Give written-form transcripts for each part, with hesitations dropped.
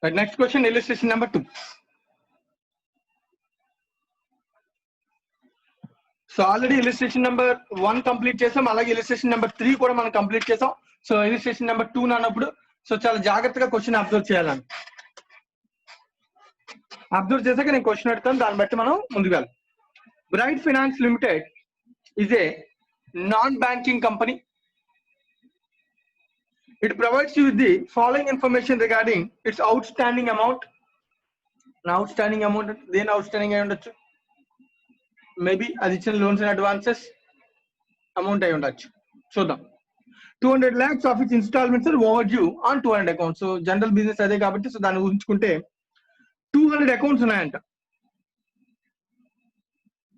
Right, next question, illustration number 2. So already illustration number 1 complete చేసాం, అలాగే illustration number 3 కూడా మనం కంప్లీట్ చేసాం. సో ఇలిస్ట్రేషన్ నెంబర్ 2 అన్నప్పుడు సో చాలా జాగ్రత్తగా క్వశ్చన్ అబ్జర్వ్ చేయాలని. అబ్జర్వ్ చేశాక నేను క్వశ్చన్ అడుగుతాను, దాన్ని బట్టి మనం ముందుకు వెళ్ళాలి. Bright finance limited is a non banking company. It provides you with the following information regarding its outstanding amount. Outstanding amount, then outstanding అయి ఉండొచ్చు, మేబీ అది ఇచ్చిన లోన్స్ అండ్ అడ్వాన్సెస్ అమౌంట్ అయి ఉండొచ్చు. చూద్దాం. 200 lakhs of its installments are overdue on 200 accounts. So general business అదే కాబట్టి so దాన్ని ఊహించుకుంటే 200 అకౌంట్స్ ఉన్నాయంట.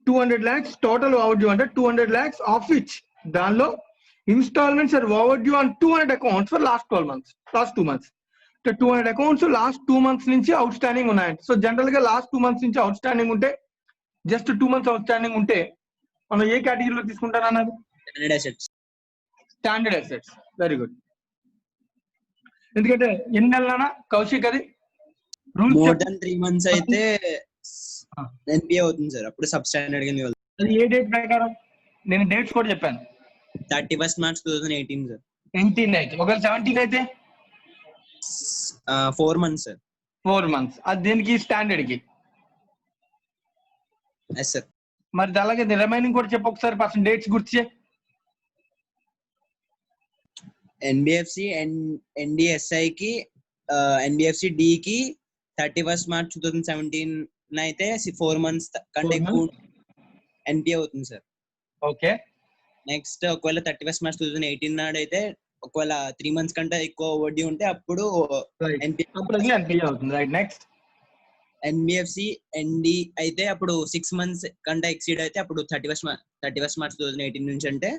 200 lakhs టోటల్ overdue అంటే 200 lakhs ఆఫ్ విచ్ దానిలో instalments are overdue on 200 accounts for last 2 months. 200 accounts last 2 months నుంచి అవుట్ స్టాండింగ్ ఉన్నాయంట. So general గా లాస్ట్ 2 months నుంచి అవుట్ స్టాండింగ్ ఉంటే, జస్ట్ 2 months అవుట్ స్టాండింగ్ ఉంటే మనం ఏ కేటగిరీలో తీసుకుంటారు అన్నది? Standard assets. Very good. ఎందుకంటే ఎన్ని నెలలనా కౌశిక్ అది రూల్ మోర్ దెన్ 3 months అయితే ఎన్పిఏ అవుతుంది సార్, అప్పుడు సబ్ స్టాండర్డ్ కింద వెళ్తుంది. అది ఏ డేట్ ప్రకారం? నేను డేట్స్ కూడా చెప్పాను. 31st March 2018 sir. 18 అయితే, ఒకవేళ 17 అయితే 4 months సార్. 4 months. అది దేనికి? స్టాండర్డ్ కి. Yes sir. మరి అలాగే రిమైనింగ్ కూడా చెప్పు ఒకసారి, పర్సన్ డేట్స్ గుర్తు. ఎన్బిఎఫ్సి అండ్ ఎన్డిఎస్ఐ కి, ఎన్బిఎఫ్సి డి కి 31st March 2017 అయితే 4 months కంటే ఎక్కువ ఎన్పిఏ అవుతుంది సార్. ఓకే. నెక్స్ట్ ఒకవేళ 31st March 2018 నాడు అయితే ఒకవేళ 3 months కంటే ఎక్కువ వడ్డీ ఉంటే అప్పుడు ఎన్పిఏ అవుతుంది. రైట్. నెక్స్ట్ ఎన్బిఎఫ్సి ఎన్డి అయితే అప్పుడు 6 months కంటే ఎక్సీడ్ అయితే అప్పుడు 31st March 2018 నుంచి అంటే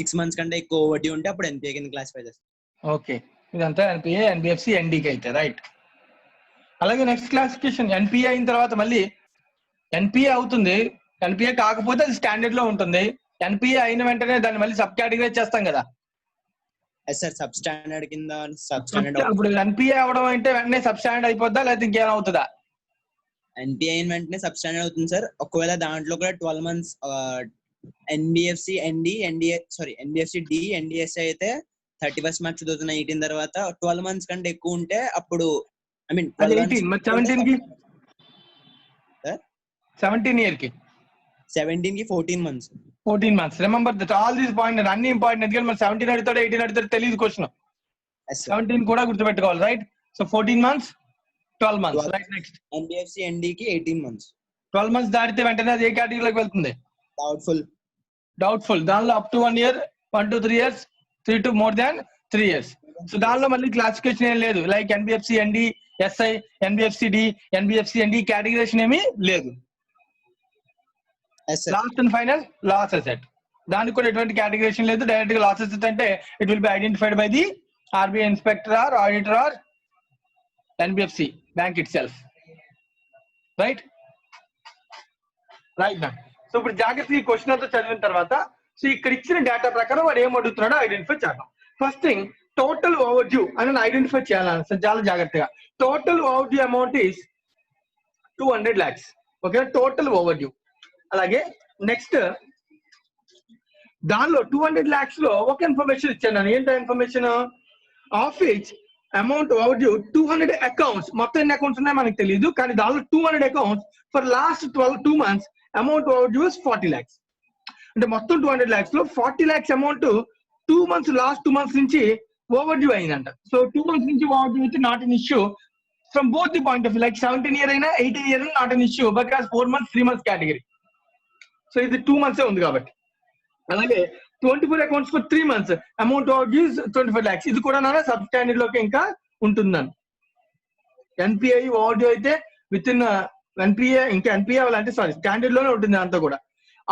6 months కంటే ఎక్కువ వడ్డీ ఉంటే అప్పుడు ఎన్పిఏ కింద క్లాసిఫై చేస్తారు. ఓకే, ఇదంతా ఎన్పిఏ ఎన్బిఎఫ్సి ఎన్డీకి అయితే. రైట్. అలాగే నెక్స్ట్ క్లాసిఫికేషన్, ఎన్పిఏ అయిన తర్వాత మళ్ళీ ఎన్పిఏ అవుతుంది, ఎన్పిఏ కాకపోతే అది స్టాండర్డ్ లో ఉంటుంది. ఎన్పిఏ అయిన వెంటనే దాన్ని మళ్ళీ సబ్ కేటగిరైజ్ చేస్తాం కదా. ఎస్ సార్, సబ్ స్టాండర్డ్ కింద సబ్ స్టాండర్డ్. ఇప్పుడు ఎన్పిఏ అవడం అంటే వెంటనే సబ్ స్టాండర్డ్ అయిపోద్దా, లేకపోతే ఇంకేం అవుతుందా? ఎన్పిఏ అయిన వెంటనే సబ్ స్టాండర్డ్ అవుతుంది సార్. ఒకవేళ దాంట్లో కూడా 12 months ఎన్బిఎఫ్సి ఎన్బిఎఫ్సి డి ఎన్డిఎస్ఐ అయితే 31st March 2018 తర్వాత 12 months కంటే ఎక్కువ ఉంటే అప్పుడు 17 కి 17 year కి 17 కి 14 months. 14 months. Remember that all these point అన్ని ఇంపార్టెంట్. ఎందుకంటే మరి 17 అడుగుతాడు 18 అడుగుతాడు తెలియదు క్వశ్చన్. 17 కూడా గుర్తుపెట్టుకోవాలి. Right. So 14 months 12 months. Right. Next NBFC ND కి 18 months. 12 months దాటితే వెంటనే అది ఏ కేటగిరీలోకి వెళ్తుంది? డౌట్ఫుల్. దానిలో up to 1 year, 1 to 3 years, 3 to more than 3 years. So దానిలో మళ్ళీ క్లాసిఫికేషన్ ఏం లేదు. Like NBFC ND SI, NBFC D, NBFC ND categorisation ఏమీ లేదు. Last and final loss asset. దానికి కూడా ఎటువంటి కేటగిరేషన్ లేదు. డైరెక్ట్ గా లాస్ అసెట్ అంటే it will be identified by the RBI inspector or auditor or NBFC bank itself. Right. Right నా. So ఇప్పుడు జాగ్రత్తగా ఈ క్వశ్చన్ అంతా చదివిన తర్వాత సో ఇక్కడ ఇచ్చిన డేటా ప్రకారం వాడు ఏం అడుగుతున్నాడో ఐడెంటిఫై చేద్దాం. ఫస్ట్ థింగ్, టోటల్ ఓవర్డ్యూ అని ఐడెంటిఫై చేయాలని సార్ చాలా జాగ్రత్తగా. Total overdue amount is 200 lakhs. Okay, total overdue. అలాగే నెక్స్ట్ దానిలో 200 lakhs లో ఒక ఇన్ఫర్మేషన్ ఇచ్చాను. ఏంటో information? Of which amount overdue 200 accounts. మొత్తం ఎన్ని అకౌంట్స్ ఉన్నాయో మనకు తెలియదు, కానీ దానిలో 200 accounts for last 2 months amount overdue is 40 lakhs. అంటే మొత్తం 200 lakhs లో 40 lakhs amount 2 months last 2 months నుంచి ఓవర్డ్యూ అయిందంట. సో 2 months నుంచి ఓవర్డ్యూ అయితే not an issue from both the point of view. Like 17 year అయినా 18 year not an issue because 4 months 3 months category. So ఇది 2 months ఉంది కాబట్టి. అలాగే 24 accounts for 3 months amount overdue 25 lakhs. ఇది కూడా నా సబ్ స్టాండర్డ్ లోకి ఇంకా ఉంటుందని. ఎన్పిఐ ఓవర్డ్యూ అయితే విత్ ఇన్ ఎన్పిఏ ఇంకా ఎన్పిఏ అంటే స్టాండర్డ్ లోనే ఉంటుంది అంతా కూడా.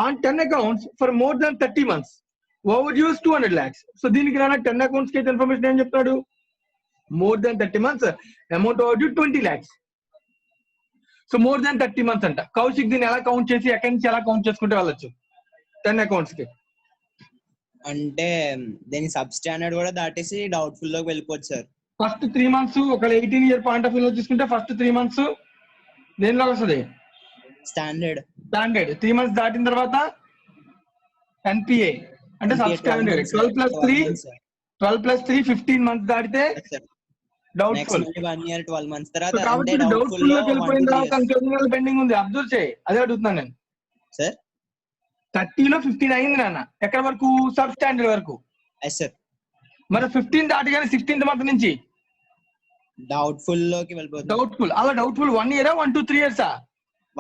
On 10 accounts for more than 30 months overdue 200 lakhs. So దీనికి రానా 10 accounts కి అయితే ఇన్ఫర్మేషన్ ఏం చెప్తాడు? More than 30 months amount overdue 20 lakhs. So more than 30 months అంట. కౌశిక్ దీన్ని ఎలా కౌంట్ చేసి ఎక్కడి నుంచి ఎలా కౌంట్ చేసుకుంటే వెళ్ళొచ్చు 10 accounts కి? అంటే దీని సబ్ స్టాండర్డ్ కూడా దాటేసి డౌట్ఫుల్ లోకి వెళ్ళిపోవచ్చు సార్. ఫస్ట్ 3 months ఒక 18 year పాయింట్ ఆఫ్ వ్యూ లో తీసుకుంటే ఫస్ట్ 3 months దేనిలో వస్తుంది? స్టాండర్డ్. 3 months దాటిన తర్వాత ఎన్పిఏ అంటే సబ్ స్టాండర్డ్. 12+3 15 months దాటితే డౌట్ఫుల్. 1 year 12 months తర్వాత కాబట్టి డౌట్ఫుల్ లోకి వెళ్ళిపోయిన తర్వాత ఇంకొక పెండింగ్ ఉంది. అబ్జర్వ్ చేయి, అదే అడుగుతున్నాను నేను. సార్ 30లో 15 అయింది నాన్న, ఎక్కడ వరకు? సబ్ స్టాండర్డ్ వరకు. సార్ మరి 15 దాటిగానే 16th month నుంచి డౌట్ఫుల్ లోకి వెళ్ళిపోతుంది. డౌట్ఫుల్. అలా doubtful 1 year 1 to 3 years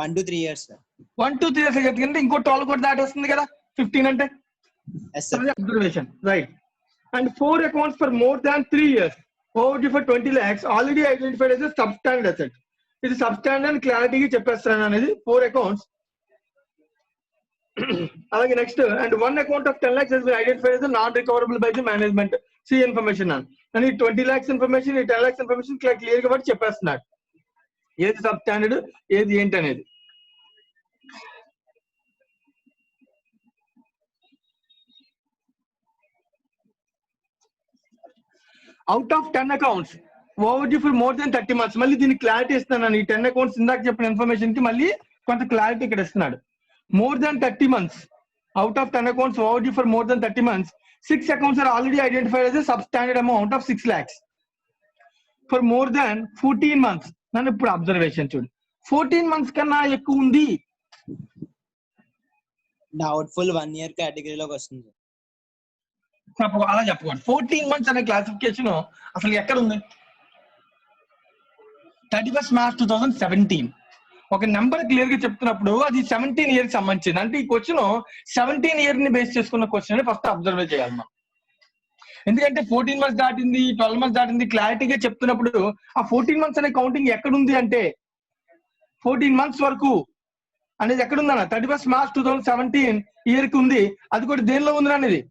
1 to 3 years sir. 1 to 3 years ఎందుకంటే ఇంకో 12 కూడా దాటేస్తుంది కదా 15 అంటే. Observation right. And 4 accounts for more than 3 years overdue for 20 lakhs already identified as a substandard asset. ఇది substandard క్లారిటీగా చెప్పేస్తాను అనేది 4 accounts. అలాగే next, and 1 account of 10 lakhs has been identified as a non recoverable by the management. See information అని 20 lakhs information, 10 lakhs information clear గా బట్టి చెప్పేస్తున్నాడు ఏది sub standard ఏది ఏంటి అనేది. Out of 10 accounts overdue for more than 30 months. మళ్ళీ దీనికి clarity ఇస్తున్నాను. ఈ 10 accounts ఇందాక చెప్పిన ఇన్ఫర్మేషన్ కి మళ్ళీ కొంత క్లారిటీ ఇక్కడ ఇస్తున్నాడు. more than 30 months, out of 10 accounts overdue for more than 30 months, 6 accounts are already identified as a substandard amount of 6 lakhs. For more than 14 months, నన్ను ఇప్పుడు అబ్జర్వేషన్ చూడు, 14 months కన్నా ఎక్కువ ఉంది డౌట్ఫుల్ 1 year కేటగిరీలోకి వస్తుంది. అలా చెప్పకూడదు. 14 months అనే క్లాసిఫికేషన్ అసలు ఎక్కడ ఉంది? 31st March 2017 ఒక నెంబర్ క్లియర్ గా చెప్తున్నప్పుడు అది 17 years సంబంధించింది. అంటే ఈ క్వశ్చన్ 17 year ని బేస్ చేసుకున్న క్వశ్చన్ అని ఫస్ట్ అబ్జర్వ్ చేయాలి మనం. ఎందుకంటే 14 months దాటింది, 12 months దాటింది క్లారిటీగా చెప్తున్నప్పుడు ఆ 14 months అనే కౌంటింగ్ ఎక్కడుంది అంటే 14 months వరకు అనేది ఎక్కడుందన్న 31st March 2017 ఇయర్ కి ఉంది. అది కూడా దేనిలో ఉంది అనేది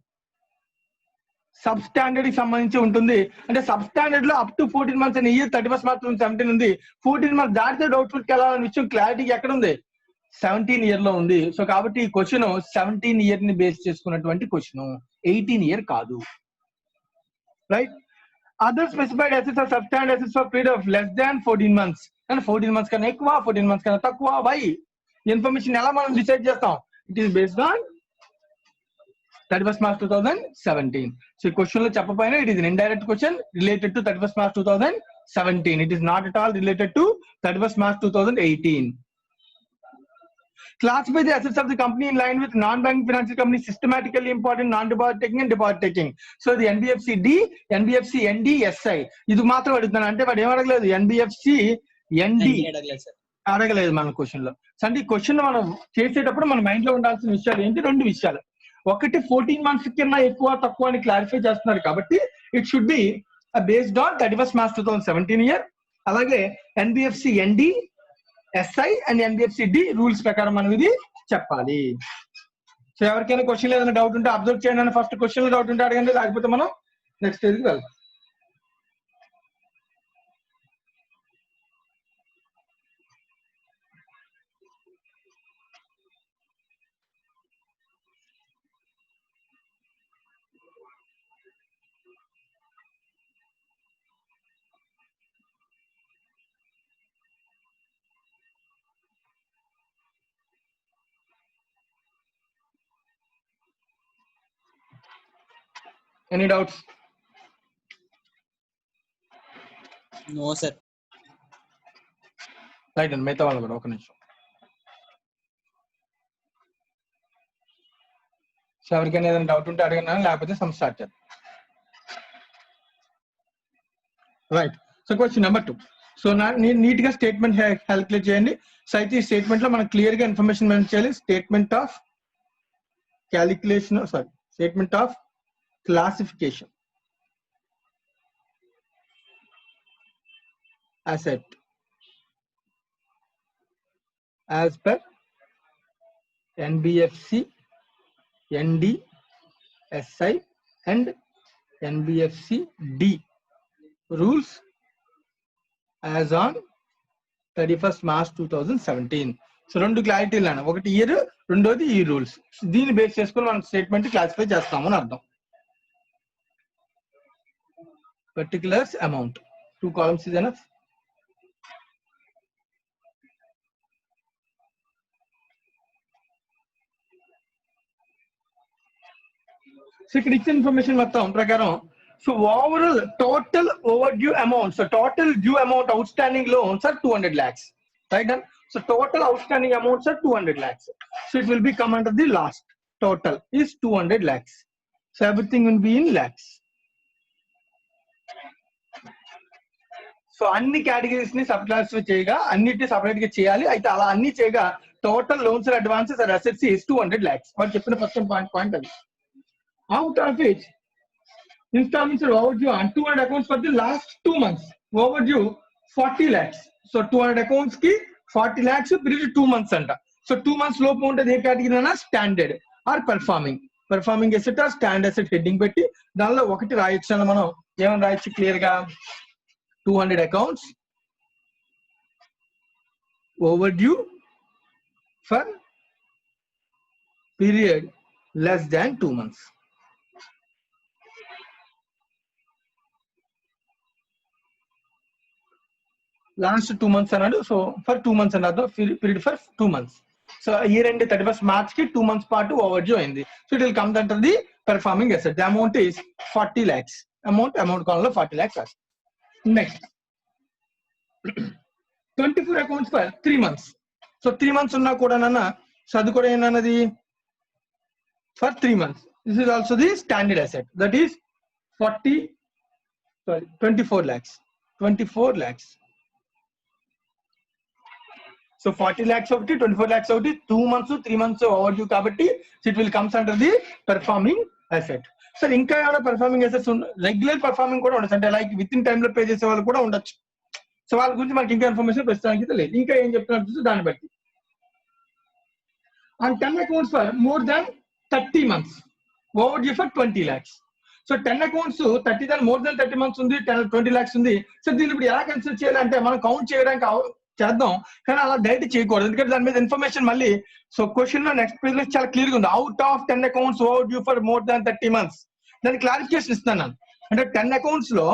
సబ్ స్టాండర్డ్ కి సంబంధించి ఉంటుంది. అంటే సబ్ స్టాండర్డ్ లో అప్ టు 14 months అనే ఇయర్ 31st March 2017 ఉంది. 14 months దాటితే డౌట్ఫుల్ కి వెళ్ళాలనే విషయం క్లారిటీ ఎక్కడ ఉంది? 17 year లో ఉంది. సో కాబట్టి ఈ క్వశ్చన్ 17 year ని బేస్ చేసుకున్నటువంటి క్వశ్చన్, 18 year కాదు. Right. Other specified assets or substandard assets for period of less than 14 months. And 14 months కన్నా ఎక్కువ, 14 months కన్నా తక్కువ. వై? ఇన్ఫర్మేషన్ ఎలా మనం డిసైడ్ చేస్తాం? It is based on 31st March 2017. So ఈ క్వశ్చన్ లో చెప్పపోయినా it is an indirect question related to 31st March 2017. It is not at all related to 31st March 2018. Classify the assets of the company in line with non-banking financial company systematically important, non-deposit taking and deposit taking. So the NBFC D, NBFC ND, SI. ఇది మాత్రం అడుగుతున్నాను. అంటే వాడు ఏం అడగలేదు, NBFC ND అడగలేదు మన question లో. అంటే ఈ క్వశ్చన్ మనం చేసేటప్పుడు మన మైండ్ లో ఉండాల్సిన విషయాలు ఏంటి? 2 విషయాలు. ఒకటి 14 months కన్నా ఎక్కువ తక్కువ అని క్లారిఫై చేస్తున్నారు కాబట్టి it should be based on 31st March 2017 year. అలాగే NBFC ND, SI and NBFC D rules ప్రకారం మనం ఇది చెప్పాలి. సో ఎవరికైనా క్వశ్చన్ ఏదైనా డౌట్ ఉంటే అబ్జర్వ్ చేయండి. ఫస్ట్ క్వశ్చన్ డౌట్ ఉంటే అడగండి, లేకపోతే మనం నెక్స్ట్ స్టేజ్కి వెళ్దాం. Any doubts? No sir. Right అండి, మిగతా వాళ్ళు కూడా ఒక నిమిషం. సో ఎవరికైనా ఏదైనా డౌట్ ఉంటే అడగండి, లేకపోతే సమ్ స్టార్ట్ చేద్దాం. Right. So question number 2. So neat గా స్టేట్మెంట్ క్యాలిక్యులేట్ చేయండి. సో అయితే ఈ స్టేట్మెంట్ లో మనం క్లియర్ గా ఇన్ఫర్మేషన్ మెన్షన్ చేయాలి. Statement of calculation, sorry statement of classification asset as per NBFC ND, SI and NBFC D rules as on 31st March 2017. So 2 క్లారిటీలు అన్న, ఒకటి ఇయర్, రెండోది ఈ రూల్స్. దీన్ని బేస్ చేసుకుని మనం స్టేట్మెంట్ క్లాసిఫై చేస్తామని అర్థం. Particulars amount. 2 columns is enough. So ఇక్కడ ఇచ్చిన ఇన్ఫర్మేషన్ మొత్తం ప్రకారం so overall total overdue amount, so total due amount outstanding loans are 200 lakhs, right? So total outstanding amounts are 200 lakhs. So it will be come under the last total is 200 lakhs. So everything will be in lakhs. So అన్ని categories ని sub class చేయగా అన్నిటిని separate గా చేయాలి. అయితే అలా అన్ని చేయగా total loans and advances and assets is 200 lakhs. వాళ్ళు చెప్పిన ఫస్ట్ పాయింట్ అది. Out of which installments are overdue on 200 accounts for the last 2 months. Overdue 40 lakhs. So 200 accounts ki 40 lakhs period 2 months anta. So 2 months lopu untadi ఏ category అన్న standard or performing asset or stand asset heading పెట్టి దానిలో ఒకటి రాయొచ్చు అన్న. మనం ఏమని రాయొచ్చు క్లియర్ గా 200 accounts overdue for period less than 2 months. Last 2 months అన్నాడు. సో ఫర్ 2 months అన్నారు, period for 2 months. So year end 31st March కి 2 months పాటు ఓవర్డ్యూ అయింది. So it will comes under the performing asset. The amount is 40 lakhs. Amount కాలంలో 40 lakhs. Next 24 accounts for 3 months. So 3 months ఉన్నా కూడా so అది కూడా ఏంటన్నది for 3 months. This is also the standard asset, that is 24 lakhs. 24 lakhs. So 40 lakhs ఒకటి 24 lakhs ఒకటి 2 months 3 months overdue కాబట్టి it will comes under the performing asset. Sir ఇంకా ఏమైనా పర్ఫార్మింగ్ అసెట్స్ రెగ్యులర్ పర్ఫార్మింగ్ కూడా ఉండొచ్చు, అంటే లైక్ విత్ ఇన్ టైమ్ లో pay చేసే వాళ్ళు కూడా ఉండొచ్చు. సో వాళ్ళ గురించి మనకి ఇంకా ఇన్ఫర్మేషన్ ప్రస్తుతానికి లేదు. ఇంకా ఏం చెప్తున్నారు చూసి దాన్ని బట్టి on 10 accounts for more than 30 months overdue for 20 lakhs. So 10 accounts 30 దాని మోర్ దాన్ 30 months ఉంది, 20 lakhs ఉంది. సో దీన్ని ఇప్పుడు ఎలా కన్సిడర్ చేయాలంటే మనం కౌంట్ చేయడానికి చేద్దాం, కానీ అలా డైరెక్ట్ చేయకూడదు, ఎందుకంటే దాని మీద ఇన్ఫర్మేషన్ మళ్ళీ సో క్వశ్చన్ లో నెక్స్ట్ పేజ్ లో చాలా క్లియర్ గా ఉంది. Out of 10 accounts overdue for more than 30 months. దానికి క్లారిఫికేషన్ ఇస్తున్నాను. అంటే 10 accounts లో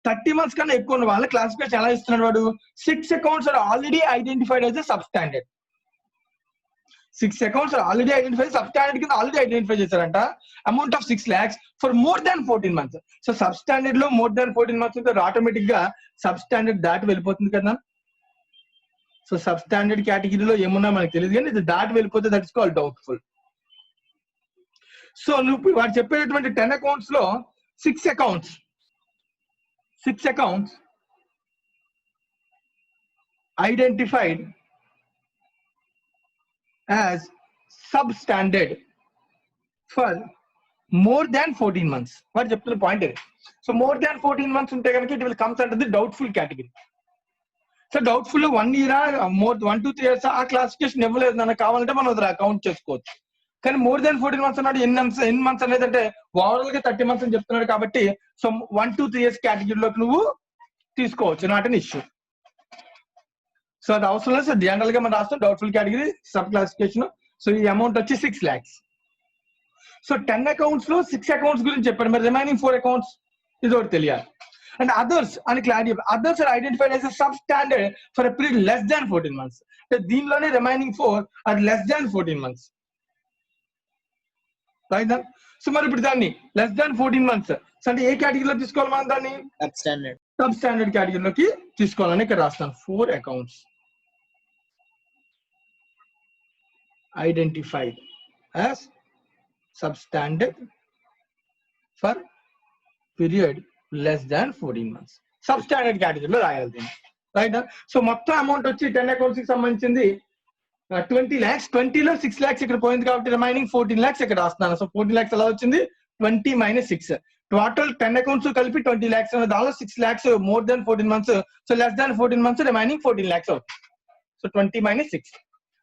30 months కన్నా ఎక్కువ ఉన్న వాళ్ళ క్లాసిఫికేషన్ ఎలా ఇస్తున్నాడు వాడు. 6 accounts are already identified as a substandard. 6 accounts are already identified substandard కింద ఆల్రెడీ ఐడెంటిఫై చేశారంట. Amount of 6 lakhs for more than 14 months. So substandard లో మోర్ దాన్ 14 months ఉంటే ఆటోమేటిక్ గా సబ్స్టాండర్డ్ దాటి వెళ్ళిపోతుంది కదా. సో సబ్స్టాండర్డ్ కేటగిరీలో ఏమున్నా మనకు తెలియదు, కానీ ఇది దాటి వెళ్ళిపోతే that is called doubtful. So నువ్వు వాడు చెప్పేటటువంటి 10 accounts లో 6 accounts identified as substandard for more than 14 months. వాడు చెప్తున్న పాయింట్ ఇది. సో మోర్ దాన్ 14 months ఉంటే కనుక it will comes under the doubtful category. So doubtful 1 year more 1 to 3 years ఆ క్లాసిఫికేషన్ ఇవ్వలేదు నాకు కావాలంటే మనం అది కౌంట్ చేసుకోవచ్చు. కానీ మోర్ దాన్ 14 months అన్నాడు. ఎన్ని months అనేది అంటే ఓవరాల్ గా 30 months అని చెప్తున్నాడు కాబట్టి సో 1 to 3 years కేటగిరీలోకి నువ్వు తీసుకోవచ్చు, నాట్ అన్ ఇష్యూ. సో అది అవసరం లేదు. సో జనరల్ గా మనం రాస్తాం doubtful category sub classification. So ఈ అమౌంట్ వచ్చి 6 lakhs. సో 10 accounts లో 6 accounts గురించి చెప్పారు, మరి రిమైనింగ్ 4 accounts ఇది ఒకటి తెలియాలి. అండ్ అదర్స్ అని clarity, others are identified as substandard for a period less than 14 months. అంటే దీనిలోనే remaining 4 or less than 14 months. Right. So మరి ఇప్పుడు దాన్ని లెస్ దాన్ 14 months అంటే ఏ కేటగిరీలో తీసుకోవాలి మనం దాన్ని? సబ్ స్టాండర్డ్ కేటగిరీలోకి తీసుకోవాలని ఇక్కడ రాస్తాను. 4 accounts identified as substandard for period less than 14 months. Substandard కేటగిరీలో రాయాలి దీన్ని. రైట్. సో మొత్తం అమౌంట్ వచ్చి 10 accounts కి సంబంధించింది 20 lakhs. 20 లో 6 lakhs ఇక్కడ పోయింది కాబట్టి రిమైనింగ్ 14 lakhs ఇక్కడ రాస్తున్నాను. సో 14 lakhs ఎలా వచ్చింది? 20 minus 6. టోటల్ 10 accounts కలిపి 20 lakhs. దానిలో 6 lakhs more than 14 months. So less than 14 months remaining 14 lakhs అవుతుంది. So 20 minus 6.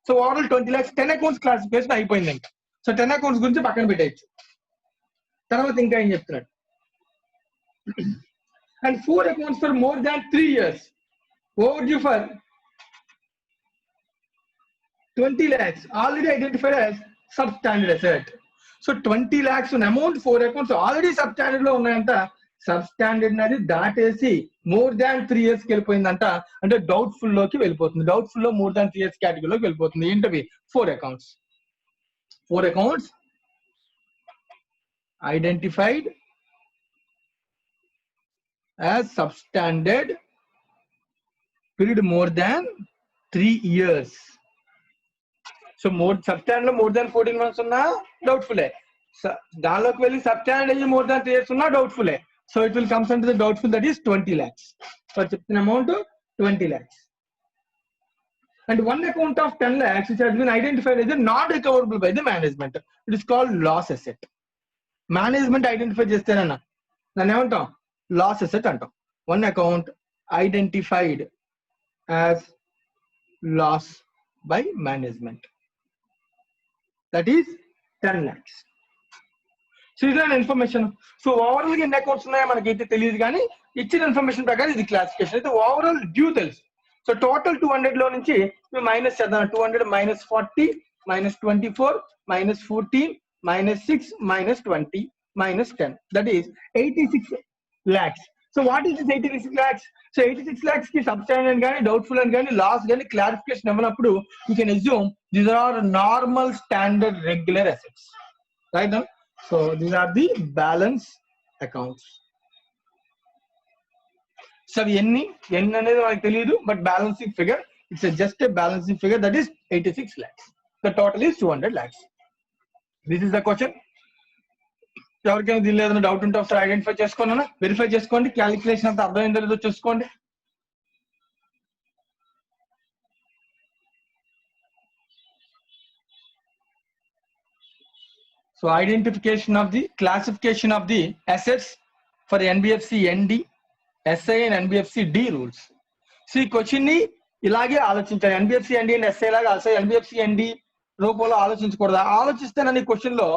So overall 20 lakhs 10 accounts classification అయిపోయింది ఇంకా. సో 10 accounts గురించి పక్కన పెట్టేయచ్చు. తర్వాత ఇంకా ఏం చెప్తున్నాడు? And 4 accounts for more than 3 years overdue for 20 lakhs already identified as substandard asset. So 20 lakhs ఉన్న అమౌంట్ 4 accounts ఆల్రెడీ సబ్స్టాండర్డ్ లో ఉన్నాయంట. సబ్స్టాండర్డ్ అనేది దాటేసి మోర్ దాన్ 3 years కి వెళ్ళిపోయిందంట, అంటే డౌట్ఫుల్ లోకి వెళ్ళిపోతుంది. డౌట్ఫుల్ లో మోర్ దాన్ 3 years కేటగిరీలోకి వెళ్ళిపోతుంది. ఏంటవి? 4 accounts. 4 accounts identified as substandard period more than 3 years. So substandard లో more than 14 months ఉన్నా డౌట్ఫుల్. దానిలోకి వెళ్ళి substandard more than 3 years ఉన్నా doubtful. So it will comes under the doubtful, that is 20 lakhs. So చెప్తున్న amount 20 lakhs. And one account of 10 lakhs which has been identified as not recoverable by the management. It is called loss asset. Management identify చేస్తేనన్నా దాన్ని ఏమంటాం? Loss asset అంటాం. One account identified as loss by management, that is 10 lakhs. So ఇదే ఇన్ఫర్మేషన్. So overall గా ఎన్ని accounts ఉన్నాయో మనకైతే తెలియదు, కానీ ఇచ్చిన ఇన్ఫర్మేషన్ ప్రకారం ఇది క్లాసిఫికేషన్. అయితే ఓవరాల్ డ్యూ తెలుసు. సో టోటల్ 200 లో నుంచి మైనస్ చేద్దాం. 200 minus 40 minus 24 minus 14 minus 6 minus 20 minus 10, that is 86 lakhs. So what is this 86 lakhs? So 86 lakhs ki substandard gaani doubtful and gaani loss gaani clarification avvanappudu you can assume these are normal standard regular assets, right? Now so these are the balance accounts. So ఎన్ని అనేది మనకు తెలియదు, but balancing figure it's just a balancing figure, that is 86 lakhs. The total is 200 lakhs. This is the question. ఎవరికైనా దీనిలో ఏదైనా doubt ఉంటే ఒకసారి identify చేసుకోండి, వెరిఫై చేసుకోండి, క్యాలిక్యులేషన్ అంతా అర్థమైందో లేదో చూసుకోండి. So identification of the classification of the assets for NBFC ND, SI and NBFC D rules. So ఈ క్వశ్చన్ ని ఇలాగే ఆలోచించాలి. ఎన్బిఎఫ్సి ఎన్డి అండ్ ఎస్ఐ లాగా ఎన్బిఎఫ్సి ఎన్డి రూపంలో ఆలోచించకూడదు. ఆలోచిస్తే నన్ను ఈ క్వశ్చన్ లో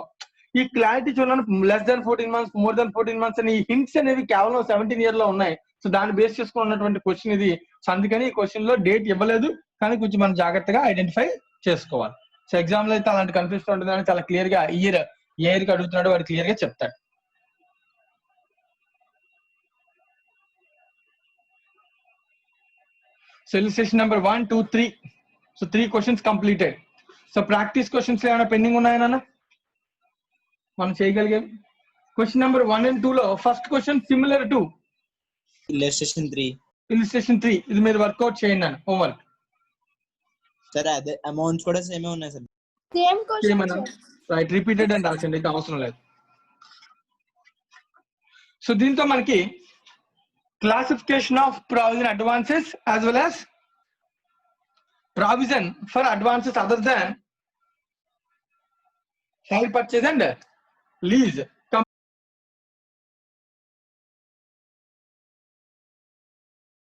ఈ క్లారిటీ చూడండి, less than 14 months, more than 14 months అని హింట్స్ అనేవి కేవలం 17 years లో ఉన్నాయి. సో దాన్ని బేస్ చేసుకుని ఉన్నటువంటి క్వశ్చన్ ఇది. సో అందుకని ఈ క్వశ్చన్ లో డేట్ ఇవ్వలేదు, కానీ కొంచెం మనం జాగ్రత్తగా ఐడెంటిఫై చేసుకోవాలి. సో ఎగ్జామ్ లో అయితే అలాంటి కన్ఫ్యూజన్ ఉంటుందని చాలా క్లియర్ గా ఇయర్ కి అడుగుతున్నాడు వాడు క్లియర్ గా చెప్తాడు. So illustration number 1, 2, 3. So 3 questions completed. So practice questions ఏమైనా పెండింగ్ ఉన్నాయన్నా మనం చేయగలిగేవి? క్వశ్చన్ నెంబర్ 1 and 2 లో first question similar to illustration 3. ఇది మీరు వర్కౌట్ చేయండి అన్న హోంవర్క్. సరే అదే అమౌంట్స్ కూడా సేమ్ ఉన్నాయి sir. Same question right, repeated అని రాసండి, అయితే అవసరం లేదు. సో దీంతో మనకి classification of provision advances as well as provision for advances other than hire purchase and lease